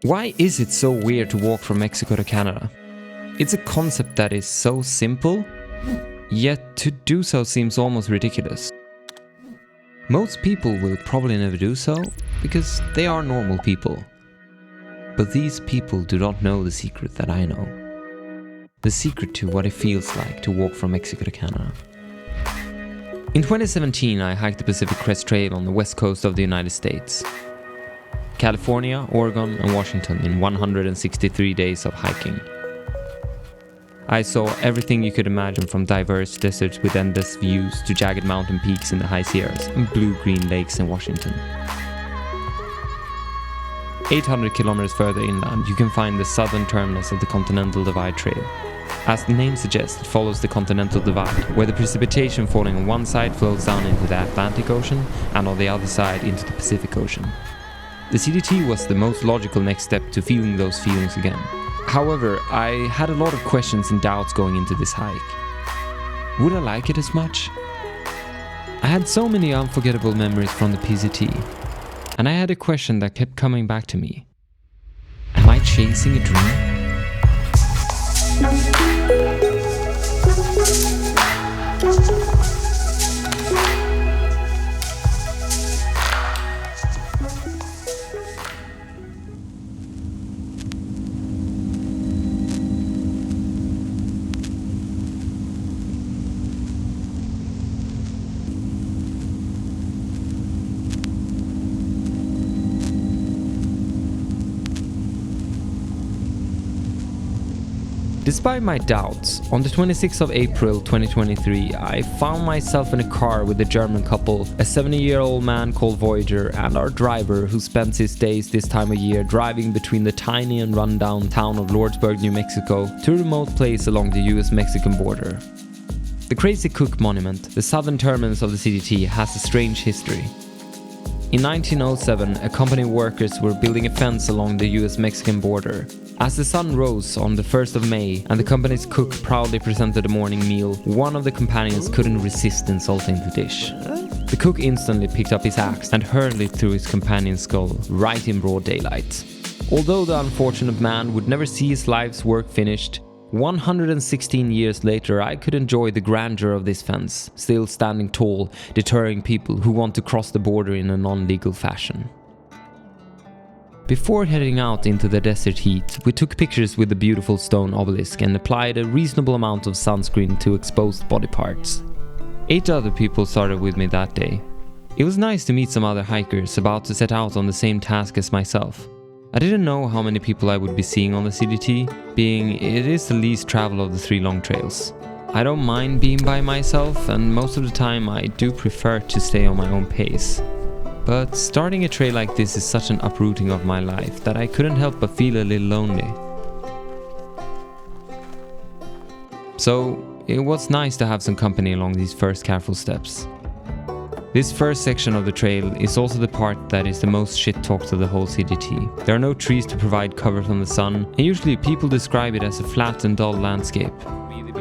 Why is it so weird to walk from Mexico to Canada? It's a concept that is so simple, yet to do so seems almost ridiculous. Most people will probably never do so, because they are normal people. But these people do not know the secret that I know. The secret to what it feels like to walk from Mexico to Canada. In 2017, I hiked the Pacific Crest Trail on the west coast of the United States. California, Oregon, and Washington in 163 days of hiking. I saw everything you could imagine, from diverse deserts with endless views to jagged mountain peaks in the high Sierras and blue-green lakes in Washington. 800 kilometers further inland, you can find the Southern Terminus of the Continental Divide Trail. As the name suggests, it follows the Continental Divide, where the precipitation falling on one side flows down into the Atlantic Ocean and on the other side into the Pacific Ocean. The CDT was the most logical next step to feeling those feelings again. However, I had a lot of questions and doubts going into this hike. Would I like it as much? I had so many unforgettable memories from the PCT, and I had a question that kept coming back to me. Am I chasing a dream? Despite my doubts, on the 26th of April 2023, I found myself in a car with a German couple, a 70-year-old man called Voyager, and our driver, who spends his days this time of year driving between the tiny and rundown town of Lordsburg, New Mexico, to a remote place along the US-Mexican border. The Crazy Cook Monument, the southern terminus of the CDT, has a strange history. In 1907, a company of workers were building a fence along the US-Mexican border. As the sun rose on the 1st of May and the company's cook proudly presented a morning meal, one of the companions couldn't resist insulting the dish. The cook instantly picked up his axe and hurled it through his companion's skull, right in broad daylight. Although the unfortunate man would never see his life's work finished, 116 years later I could enjoy the grandeur of this fence, still standing tall, deterring people who want to cross the border in a non-legal fashion. Before heading out into the desert heat, we took pictures with the beautiful stone obelisk and applied a reasonable amount of sunscreen to exposed body parts. 8 other people started with me that day. It was nice to meet some other hikers about to set out on the same task as myself. I didn't know how many people I would be seeing on the CDT, being it is the least traveled of the 3 long trails. I don't mind being by myself, and most of the time I do prefer to stay on my own pace. But starting a trail like this is such an uprooting of my life that I couldn't help but feel a little lonely. So it was nice to have some company along these first careful steps. This first section of the trail is also the part that is the most shit-talked of the whole CDT. There are no trees to provide cover from the sun, and usually people describe it as a flat and dull landscape.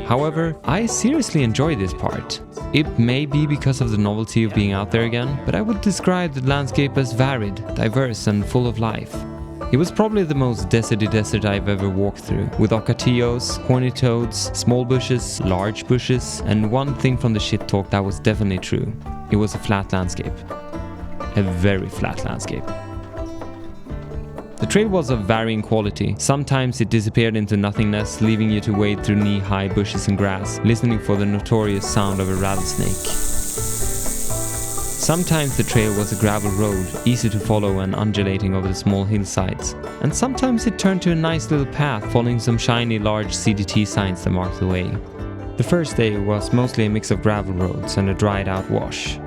However, I seriously enjoy this part. It may be because of the novelty of being out there again, but I would describe the landscape as varied, diverse, and full of life. It was probably the most deserty desert I've ever walked through, with ocotillos, horny toads, small bushes, large bushes, and one thing from the shit talk that was definitely true. It was a flat landscape. A very flat landscape. The trail was of varying quality. Sometimes it disappeared into nothingness, leaving you to wade through knee-high bushes and grass, listening for the notorious sound of a rattlesnake. Sometimes the trail was a gravel road, easy to follow and undulating over the small hillsides. And sometimes it turned to a nice little path, following some shiny large CDT signs that marked the way. The first day was mostly a mix of gravel roads and a dried out wash.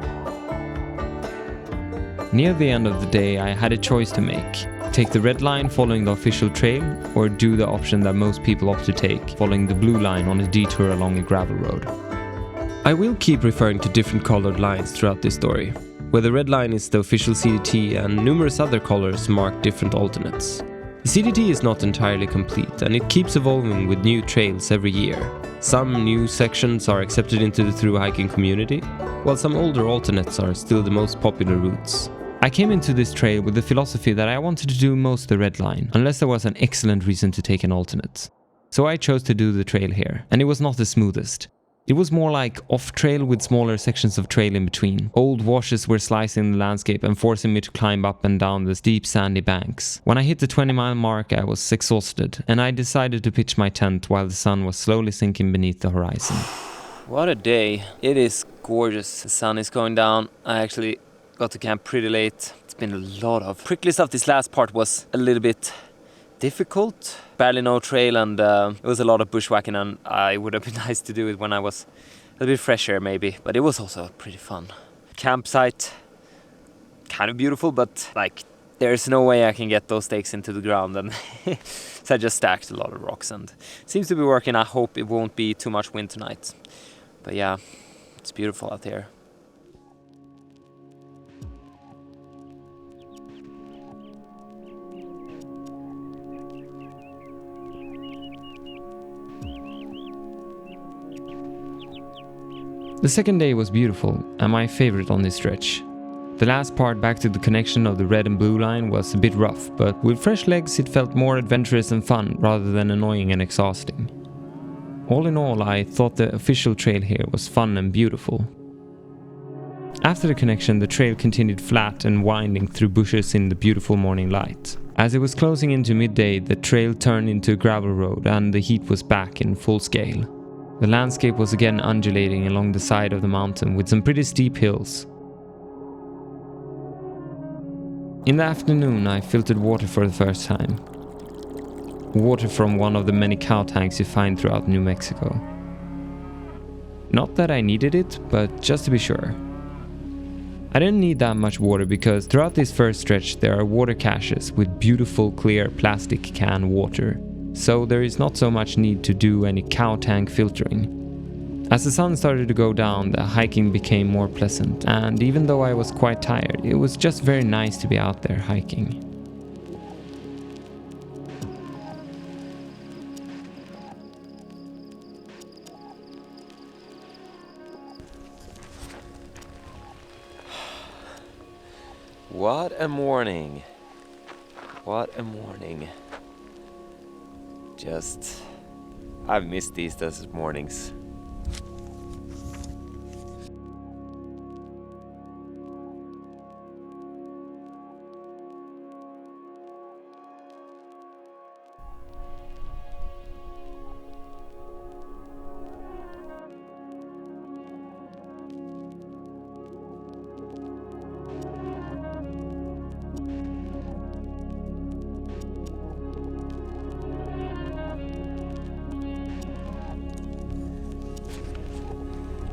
Near the end of the day I had a choice to make. Take the red line following the official trail, or do the option that most people opt to take, following the blue line on a detour along a gravel road. I will keep referring to different colored lines throughout this story, where the red line is the official CDT and numerous other colors mark different alternates. The CDT is not entirely complete, and it keeps evolving with new trails every year. Some new sections are accepted into the thru-hiking community, while some older alternates are still the most popular routes. I came into this trail with the philosophy that I wanted to do most of the red line, unless there was an excellent reason to take an alternate. So I chose to do the trail here, and it was not the smoothest. It was more like off-trail with smaller sections of trail in between. Old washes were slicing the landscape and forcing me to climb up and down the steep sandy banks. When I hit the 20-mile mark, I was exhausted, and I decided to pitch my tent while the sun was slowly sinking beneath the horizon. What a day. It is gorgeous. The sun is going down. I actually got to camp pretty late. It's been a lot of prickly stuff. This last part was a little bit difficult. Barely no trail, and it was a lot of bushwhacking, and I would have been nice to do it when I was a bit fresher maybe, but it was also pretty fun. Campsite, kind of beautiful, but like there's no way I can get those stakes into the ground, and so I just stacked a lot of rocks, and it seems to be working. I hope it won't be too much wind tonight, but yeah, it's beautiful out here. The second day was beautiful, and my favorite on this stretch. The last part back to the connection of the red and blue line was a bit rough, but with fresh legs it felt more adventurous and fun rather than annoying and exhausting. All in all, I thought the official trail here was fun and beautiful. After the connection, the trail continued flat and winding through bushes in the beautiful morning light. As it was closing into midday, the trail turned into a gravel road and the heat was back in full scale. The landscape was again undulating along the side of the mountain with some pretty steep hills. In the afternoon, I filtered water for the first time. Water from one of the many cow tanks you find throughout New Mexico. Not that I needed it, but just to be sure. I didn't need that much water because throughout this first stretch there are water caches with beautiful clear plastic can water. So there is not so much need to do any cow tank filtering. As the sun started to go down, the hiking became more pleasant, and even though I was quite tired, it was just very nice to be out there hiking. What a morning. What a morning. I've missed these desert mornings.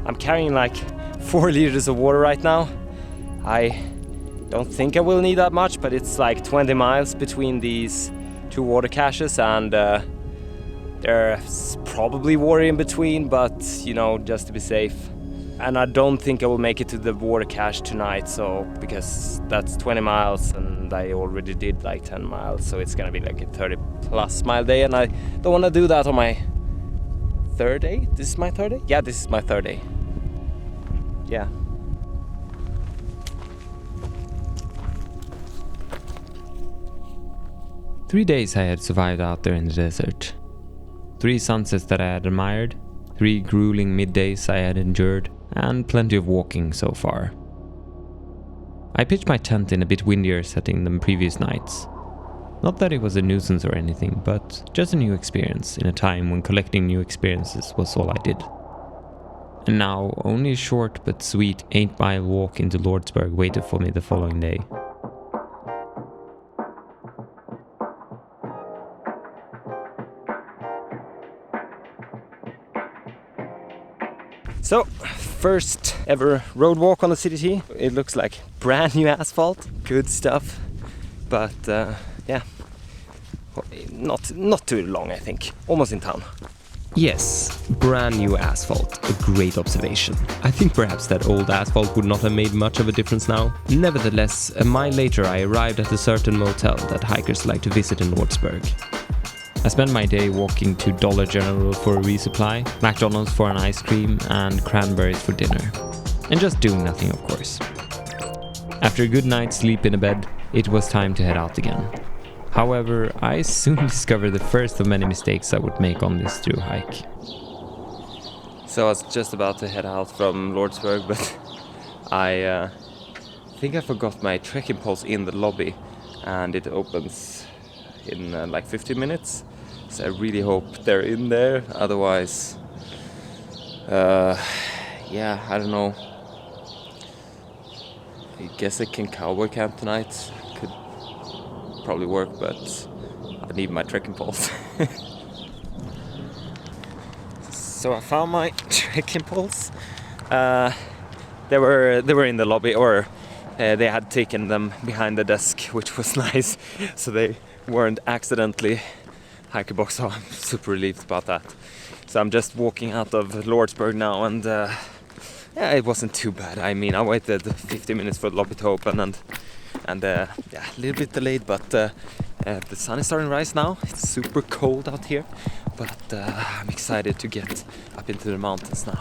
I'm carrying like 4 liters of water right now. I don't think I will need that much, but it's like 20 miles between these two water caches, and there's probably water in between, but you know, just to be safe. And I don't think I will make it to the water cache tonight, so because that's 20 miles and I already did like 10 miles, so it's gonna be like a 30+ mile day, and I don't want to do that on my third day. This is my third day? Yeah, this is my third day. Yeah. Three days I had survived out there in the desert. 3 sunsets that I had admired, 3 grueling middays I had endured, and plenty of walking so far. I pitched my tent in a bit windier setting than previous nights. Not that it was a nuisance or anything, but just a new experience in a time when collecting new experiences was all I did. And now, only a short but sweet 8-mile walk into Lordsburg waited for me the following day. So, first ever road walk on the CDT. It looks like brand new asphalt, good stuff, but yeah, not too long I think, almost in town. Yes, brand new asphalt, a great observation. I think perhaps that old asphalt would not have made much of a difference now. Nevertheless, a mile later I arrived at a certain motel that hikers like to visit in Lordsburg. I spent my day walking to Dollar General for a resupply, McDonald's for an ice cream, and cranberries for dinner. And just doing nothing, of course. After a good night's sleep in a bed, it was time to head out again. However, I soon discovered the first of many mistakes I would make on this thru-hike. So I was just about to head out from Lordsburg, but I think I forgot my trekking poles in the lobby, and it opens in like 15 minutes. So I really hope they're in there. Otherwise, yeah, I don't know. I guess I can cowboy camp tonight. Could probably work, but I need my trekking poles. So I found my trekking poles. They were in the lobby, or they had taken them behind the desk, which was nice. So they weren't accidentally hiker box. So I'm super relieved about that. So I'm just walking out of Lordsburg now, and yeah, it wasn't too bad. I mean, I waited 50 minutes for the lobby to open, and yeah, a little bit delayed, but the sun is starting to rise now. It's super cold out here, but I'm excited to get up into the mountains now.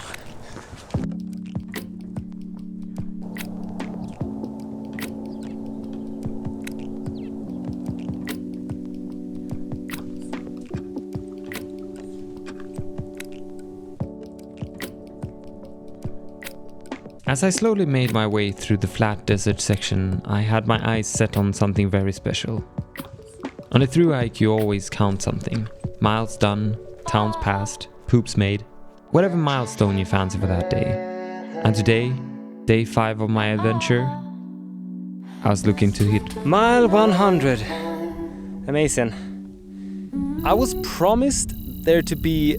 As I slowly made my way through the flat desert section, I had my eyes set on something very special. On a thru-hike, you always count something. Miles done, towns passed, poops made, whatever milestone you fancy for that day. And today, day 5 of my adventure, I was looking to hit Mile 100. Amazing. I was promised there to be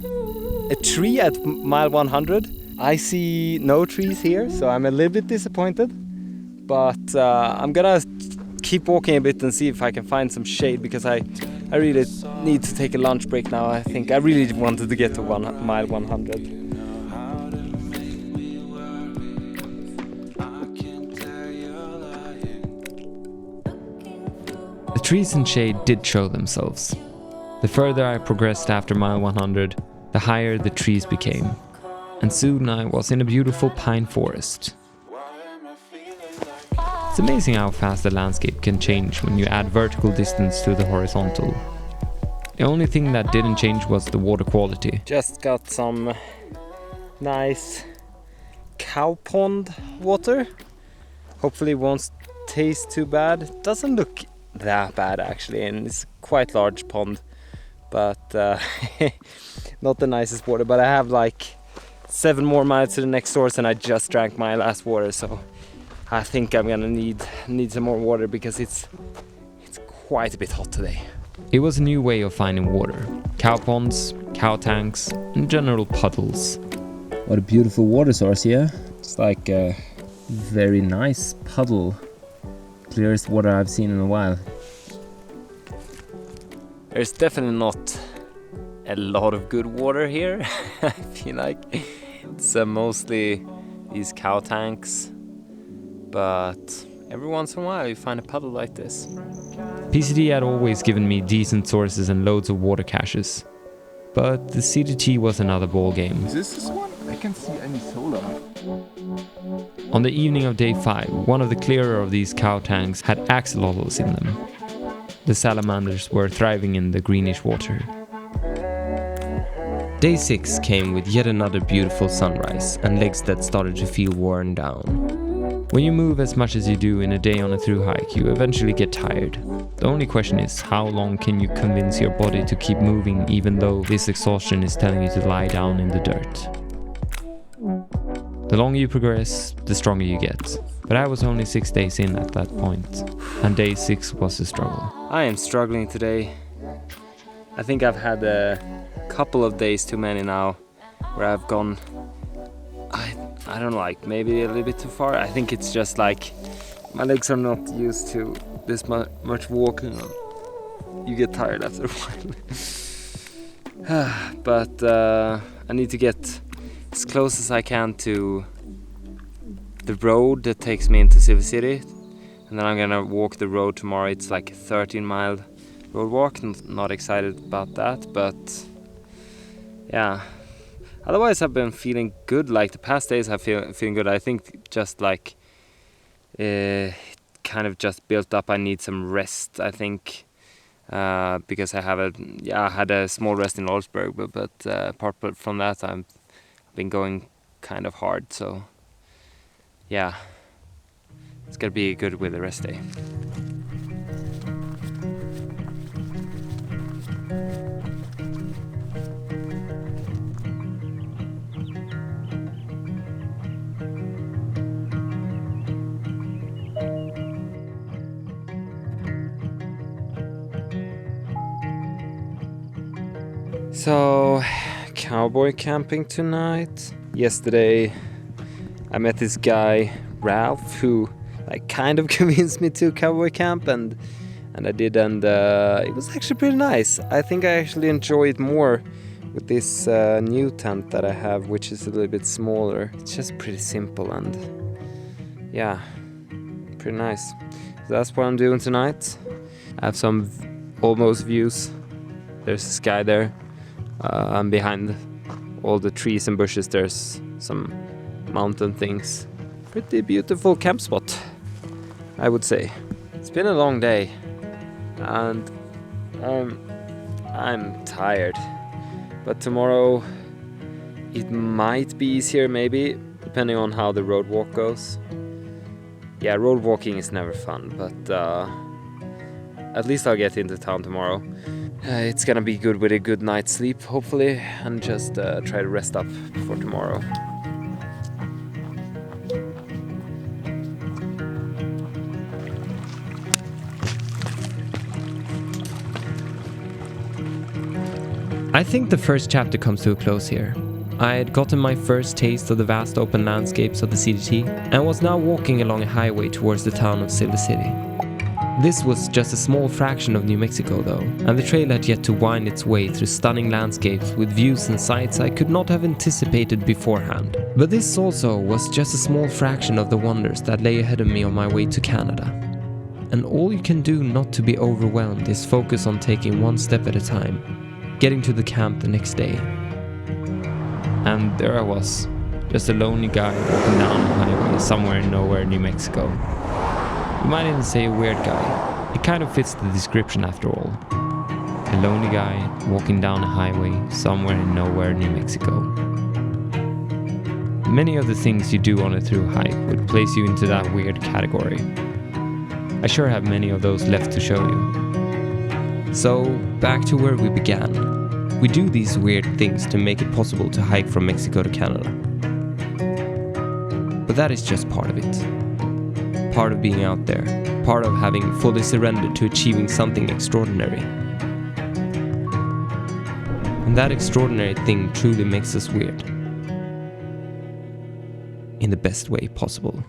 a tree at mile 100. I see no trees here, so I'm a little bit disappointed. But I'm gonna keep walking a bit and see if I can find some shade, because I really need to take a lunch break now. I think I really wanted to get to mile 100. The trees and shade did show themselves. The further I progressed after mile 100, the higher the trees became. And soon I was in a beautiful pine forest. It's amazing how fast the landscape can change when you add vertical distance to the horizontal. The only thing that didn't change was the water quality. Just got some nice cow pond water. Hopefully it won't taste too bad. It doesn't look that bad actually, and it's quite large pond, but not the nicest water. But I have like 7 more miles to the next source, and I just drank my last water, so I think I'm gonna need some more water, because it's quite a bit hot today. It was a new way of finding water. Cow ponds, cow tanks, and general puddles. What a beautiful water source here. It's like a very nice puddle. Clearest water I've seen in a while. There's definitely not a lot of good water here. I feel like it's mostly these cow tanks, but every once in a while you find a puddle like this. PCD had always given me decent sources and loads of water caches, but the CDT was another ball game. Is this one? I can see any solar. On the evening of day 5, one of the clearer of these cow tanks had axolotls in them. The salamanders were thriving in the greenish water. Day 6 came with yet another beautiful sunrise and legs that started to feel worn down. When you move as much as you do in a day on a thru-hike, you eventually get tired. The only question is, how long can you convince your body to keep moving even though this exhaustion is telling you to lie down in the dirt? The longer you progress, the stronger you get. But I was only 6 days in at that point, and day 6 was a struggle. I am struggling today. I think I've had a couple of days too many now where I've gone, I don't know, like maybe a little bit too far. I think it's just like my legs are not used to this much walking. You get tired after a while. But I need to get as close as I can to the road that takes me into Silver City, and then I'm gonna walk the road tomorrow. It's like a 13-mile road walk. Not excited about that, but yeah. Otherwise, I've been feeling good. Like the past days, I've feeling good. I think just like it kind of just built up. I need some rest, I think, because I had a small rest in Lordsburg, but apart from that, I've been going kind of hard. So yeah, it's gonna be good with the rest day. So, cowboy camping tonight. Yesterday I met this guy Ralph who like kind of convinced me to cowboy camp, and I did, and it was actually pretty nice. I think I actually enjoy it more with this new tent that I have, which is a little bit smaller. It's just pretty simple and yeah, pretty nice. So that's what I'm doing tonight. I have some almost views. There's a sky there. And behind all the trees and bushes there's some mountain things. Pretty beautiful camp spot, I would say. It's been a long day and I'm tired, but tomorrow it might be easier, maybe, depending on how the road walk goes. Yeah, road walking is never fun, but at least I'll get into town tomorrow. It's gonna be good with a good night's sleep, hopefully, and just try to rest up for tomorrow. I think the first chapter comes to a close here. I had gotten my first taste of the vast open landscapes of the CDT and was now walking along a highway towards the town of Silver City. This was just a small fraction of New Mexico though, and the trail had yet to wind its way through stunning landscapes with views and sights I could not have anticipated beforehand. But this also was just a small fraction of the wonders that lay ahead of me on my way to Canada. And all you can do not to be overwhelmed is focus on taking one step at a time, getting to the camp the next day. And there I was, just a lonely guy walking down a highway somewhere in nowhere, New Mexico. You might even say a weird guy. It kind of fits the description after all. A lonely guy walking down a highway somewhere in nowhere, New Mexico. Many of the things you do on a thru-hike would place you into that weird category. I sure have many of those left to show you. So, back to where we began. We do these weird things to make it possible to hike from Mexico to Canada. But that is just part of it. Part of being out there, part of having fully surrendered to achieving something extraordinary. And that extraordinary thing truly makes us weird. In the best way possible.